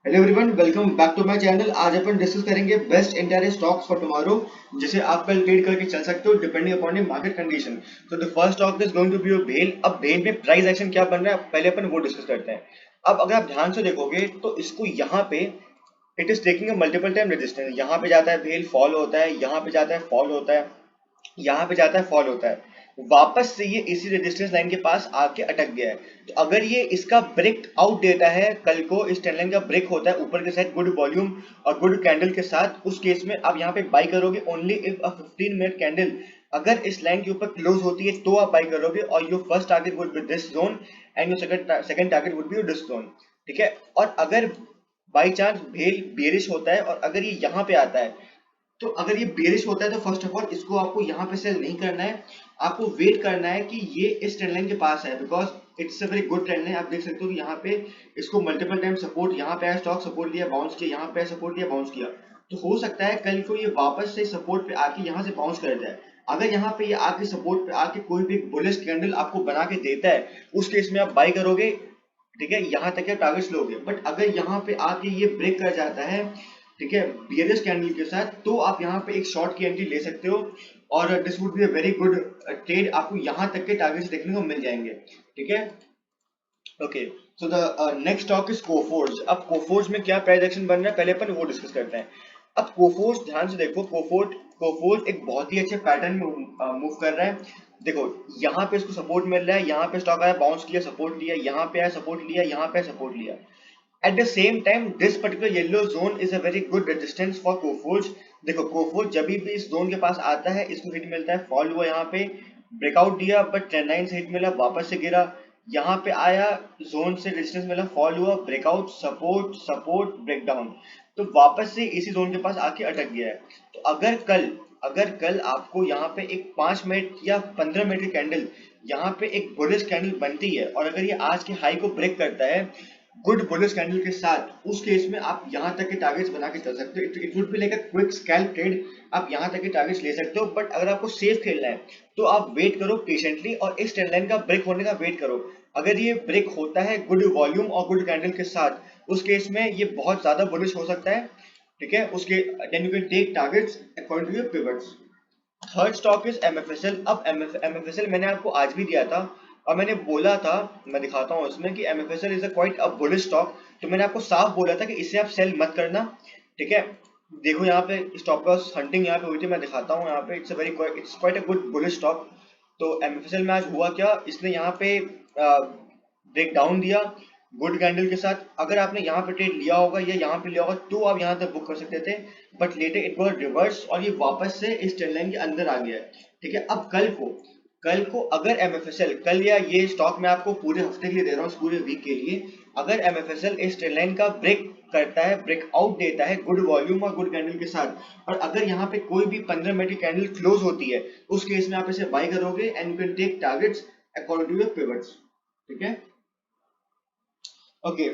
Hello everyone, welcome back to my channel. आज अपन discuss करेंगे best interest stocks for tomorrow, जिसे आप कल ट्रेड करके चल सकते हो depending upon the market condition. तो the first stock is going to be भेल। अब भेल में प्राइस एक्शन क्या बन रहा है, पहले अपन वो डिस्कस करते हैं। अब अगर आप ध्यान से देखोगे तो इसको यहाँ पे it is taking a multiple time resistance. यहाँ पे जाता है भेल, फॉल होता है, यहाँ पे जाता है फॉल होता है, यहाँ पे जाता है फॉल होता है, वापस से ये इसी रेजिस्टेंस लाइन के पास आके अटक गया है। तो अगर ये इसका ब्रेक आउट देता है कल को, इस ट्रेंड लाइन का ब्रेक होता है ऊपर के साइड गुड वॉल्यूम और गुड कैंडल के साथ, उस केस में आप यहाँ पे बाई करोगे only if a 15 minute candle अगर इस लाइन के ऊपर क्लोज होती है तो आप बाई करोगे, और your first target would be this zone and your second target would be this zone. ठीक है। और अगर बाई चांस भेल बेरिश होता है और अगर ये यहाँ पे आता है, तो अगर ये बेरिश होता है तो फर्स्ट ऑफ ऑल इसको आपको यहाँ पे सेल नहीं करना है। आपको वेट करना है कि ये इस ट्रेंड लाइन के पास है, because it's a very good trend line. आप देख सकते हो कि यहाँ पे इसको मल्टीपल टाइम सपोर्ट, यहाँ पे आया स्टॉक सपोर्ट लिया बाउंस किया, यहाँ पे सपोर्ट लिया बाउंस किया। तो हो सकता है कल को ये वापस से सपोर्ट पे आके यहाँ से बाउंस कर जाए। अगर यहाँ पे ये आके सपोर्ट पे आके कोई भी बुलिश कैंडल आपको बना के देता है, उस केस में आप बाई करोगे। ठीक है, यहाँ तक के टारगेट्स लोगे। बट अगर यहाँ पे आके ये ब्रेक कर जाता है, ठीक है, बियरिश कैंडल के साथ, तो आप यहाँ पे एक शॉर्ट की एंट्री ले सकते हो, और this would be a very good trade. आपको यहाँ तक के टारगेट्स देखने को मिल जाएंगे। ठीक है। Okay. So the next stock is Coforge. अब कोफोर्ज में क्या प्राइस एक्शन बन रहा है, पहले अपन वो डिस्कस करते हैं। अब कोफोर्ज ध्यान से देखो, कोफोर्ज एक बहुत ही अच्छे पैटर्न में मूव कर रहा है। देखो, यहाँ पे इसको सपोर्ट मिल रहा है, यहाँ पे स्टॉक आया बाउंस किया सपोर्ट लिया, यहाँ पे आया सपोर्ट लिया, यहाँ पे सपोर्ट लिया। At the same time, this particular yellow zone is a very good resistance for Coforge। देखो, Coforge जब भी इस जोन के पास आता है इसको हिट मिलता है, फॉल हुआ यहाँ पे, ब्रेकआउट दिया बट ट्रेंड लाइन से हिट मिला, वापस से गिरा, यहाँ पे आया, जोन से रेजिस्टेंस मिला, फॉल हुआ, ब्रेकआउट, सपोर्ट, सपोर्ट, ब्रेकडाउन, तो वापस से इसी जोन के पास आके अटक गया है। तो अगर कल आपको यहाँ पे एक 5 मिनट या 15 मिनट की कैंडल, यहाँ पे एक बुलिश कैंडल बनती है और अगर ये आज के हाई को ब्रेक करता है गुड बुलिश कैंडल के साथ, उस केस में आप यहाँ तक के टारगेट्स बना के चल सकते हो। It would be like a quick scalp trade. आप यहाँ तक के टारगेट्स ले सकते हो, बट अगर आपको सेफ खेलना है तो आप वेट करो पेशेंटली और इस ट्रेंड लाइन का ब्रेक होने का वेट करो। अगर ये ब्रेक होता है गुड वॉल्यूम और गुड कैंडल के साथ, उस केस में ये बहुत ज्यादा बुलिश हो सकता है। ठीक है, उसके then you can take targets according to your pivots. Third stock is MFSL. अब एमएफएसएल मैंने आपको आज भी दिया था और मैंने बोला था, मैं दिखाता हूँ इसमें कि MFSL is a quite a bullish stock. तो मैंने आपको साफ बोला था कि इसे आप सेल मत करना। ठीक है। देखो यहाँ पे स्टॉप लॉस हंटिंग यहाँ पे हुई थी, मैं दिखाता हूँ यहाँ पे, it's quite a good bullish stock. तो एमएफएसएल में आज हुआ क्या, इसने यहाँ पे ब्रेक डाउन दिया गुड कैंडल के साथ। अगर आपने यहाँ पे ट्रेड लिया होगा या यहाँ पे लिया होगा तो आप यहाँ तक बुक कर सकते थे, but later it was reverse और ये वापस से इस ट्रेंड लाइन के अंदर आ गया है। ठीक है। अब कल को अगर एमएफएसएल, कल या ये स्टॉक मैं आपको पूरे हफ्ते के लिए दे रहा हूँ, इस पूरे वीक के लिए, अगर एमएफएसएल इस ट्रेंड लाइन का ब्रेक करता है, ब्रेकआउट देता है गुड वॉल्यूम और गुड कैंडल के साथ, और अगर यहाँ पे कोई भी 15 मिनट की कैंडल क्लोज होती है, उस केस में आप इसे बाय करोगे and you can take targets according to your pivots. ठीक है। ओके।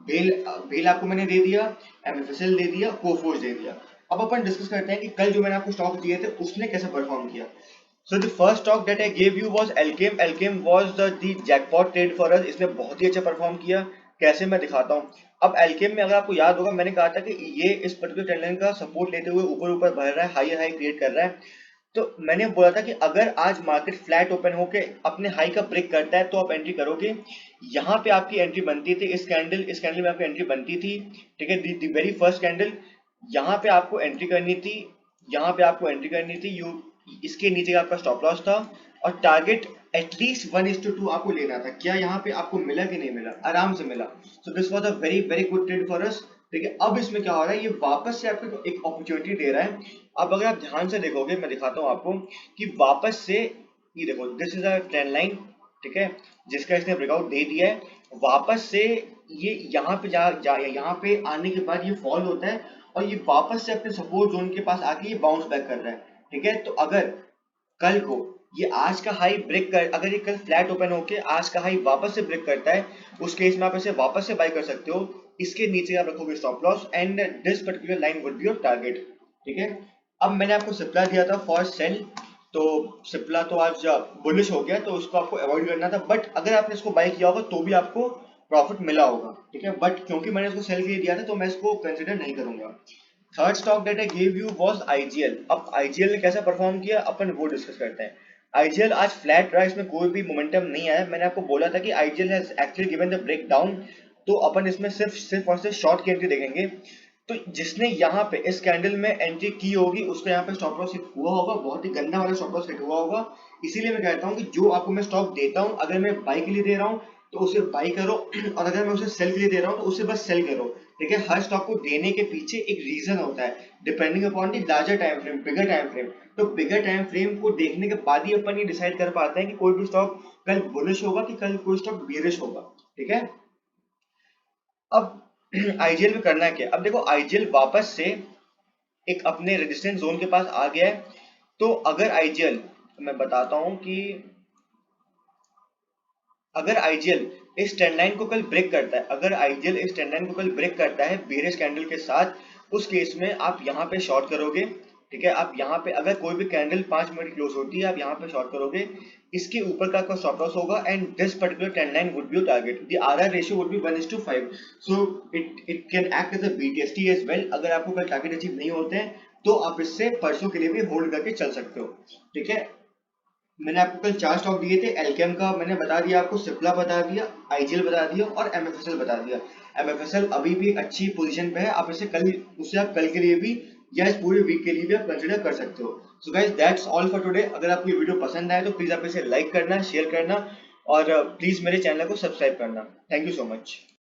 भेल भेल आपको मैंने दे दिया, एमएफएसएल दे दिया, कोफोर्ज दे दिया। अब अपन डिस्कस करते हैं कि कल जो मैंने आपको स्टॉक दिए थे उसने कैसे परफॉर्म किया। So the first stock that I gave you was Alkem. Alkem was the jackpot trade for us. इसने बहुत ही अच्छा परफॉर्म किया। कैसे, मैं दिखाता हूँ। अब एल्केम में अगर आपको याद होगा मैंने कहा था कि ये इस पर्टिकुलर ट्रेंड लाइन का सपोर्ट लेते हुए ऊपर ऊपर बढ़ रहा है, हाई हाई क्रिएट कर रहा है। तो मैंने बोला था कि अगर आज मार्केट फ्लैट ओपन होके अपने हाई का ब्रेक करता है तो आप एंट्री करोगे। यहाँ पे आपकी एंट्री बनती थी, इस कैंडल में आपकी एंट्री बनती थी। ठीक है, दी वेरी फर्स्ट कैंडल, यहाँ पे आपको एंट्री करनी थी, यहाँ पे आपको एंट्री करनी थी, यू इसके नीचे का आपका स्टॉप लॉस था, और टारगेट एटलीस्ट 1:2 आपको लेना था। क्या यहाँ पे आपको मिला कि नहीं मिला? आराम से मिला। So this was a very very good trade for us. ठीक है। अब इसमें क्या हो रहा है, ये वापस से आपको एक अपॉर्चुनिटी दे रहा है। अब अगर आप ध्यान से देखोगे, मैं दिखाता हूँ आपको कि वापस से ये देखो, this is a trend line. ठीक है, जिसका इसने ब्रेकआउट दे दिया है। वापस से ये यहाँ पे यहाँ पे आने के बाद ये फॉल होता है और ये वापस से अपने सपोर्ट जोन के पास आके ये बाउंस बैक कर रहा है। ठीक है। तो अगर कल को ये आज का हाई ब्रेक कर, अगर ये कल फ्लैट ओपन होके आज का हाई वापस से ब्रेक करता है, उस केस में आप इसे वापस से बाय कर सकते हो। इसके नीचे आप रखोगे stop loss and this particular line would be your target. ठीक है। अब मैंने आपको सिप्ला दिया था फॉर सेल। तो सिप्ला तो आज बुलिश हो गया तो उसको आपको अवॉइड करना था, बट अगर आपने इसको बाय किया होगा तो भी आपको प्रॉफिट मिला होगा, ठीक है, बट क्योंकि मैंने इसको सेल के लिए दिया था तो मैं इसको कंसिडर नहीं करूंगा। Third stock that I give you was IGL. अब आईजीएल ने कैसा परफॉर्म किया अपन वो डिस्कस करते हैं। आईजीएल आज फ्लैट रहा, इसमें कोई भी मोमेंटम नहीं आया। मैंने आपको बोला था कि IGL has actually given the breakdown, तो अपन इसमें सिर्फ और सिर्फ शॉर्ट की एंट्री देखेंगे। तो जिसने यहाँ पे इस कैंडल में एंट्री की होगी उसका यहाँ पे स्टॉप लॉस हिट हुआ होगा, बहुत ही गंदा वाला स्टॉप लॉस हिट हुआ होगा। इसीलिए मैं कहता हूँ कि जो आपको मैं स्टॉक देता हूँ, अगर मैं बाई के लिए दे रहा हूँ तो उसे बाई करो, और अगर मैं उसे सेल के लिए दे रहा हूँ तो उसे बस सेल करो, ठीक है। हर स्टॉक को देने के पीछे एक रीजन होता है, depending upon the larger time frame, bigger time frame. तो बिगर टाइम फ्रेम को देखने के बाद ही अपन ये डिसाइड कर पाते हैं कि कोई भी स्टॉक कल बुलिश होगा कि कल कोई स्टॉक बेरिश होगा, ठीक है। अब आईजीएल में करना है क्या? अब देखो आईजीएल वापस से एक अपने रेजिस्टेंस जोन के पास आ गया है। तो अगर आईजीएल, मैं बताता हूं कि अगर आईजीएल इस ट्रेंड लाइन को कल ब्रेक करता है, अगर आईजीएल इस ट्रेंड लाइन को कल ब्रेक करता है बेरिश कैंडल के साथ, उस केस में आप यहाँ पे शॉर्ट करोगे, ठीक है। आप यहाँ पे अगर कोई भी कैंडल 5 मिनट क्लोज होती है आप यहाँ पे शॉर्ट करोगे, इसके ऊपर का आपका स्टॉप लॉस होगा, and this particular trend line would be your target. The RR ratio would be 1:5, so it can act as a BTST as well. अगर आपको कल टारगेट अचीव नहीं होते हैं तो आप इससे परसों के लिए भी होल्ड करके चल सकते हो, ठीक है। मैंने आपको कल 4 स्टॉक दिए थे, एल्केम का मैंने बता दिया आपको, सिप्ला बता दिया, आईजीएल बता दिया और एमएफएसएल बता दिया। एमएफएसएल अभी भी अच्छी पोजीशन पे है, आप इसे कल, उसे आप कल के लिए भी या इस पूरे वीक के लिए भी आप कंसिडर कर सकते हो। So guys that's all for today. अगर आपको ये वीडियो पसंद आए तो प्लीज आप इसे लाइक करना, शेयर करना और प्लीज मेरे चैनल को सब्सक्राइब करना। Thank you so much.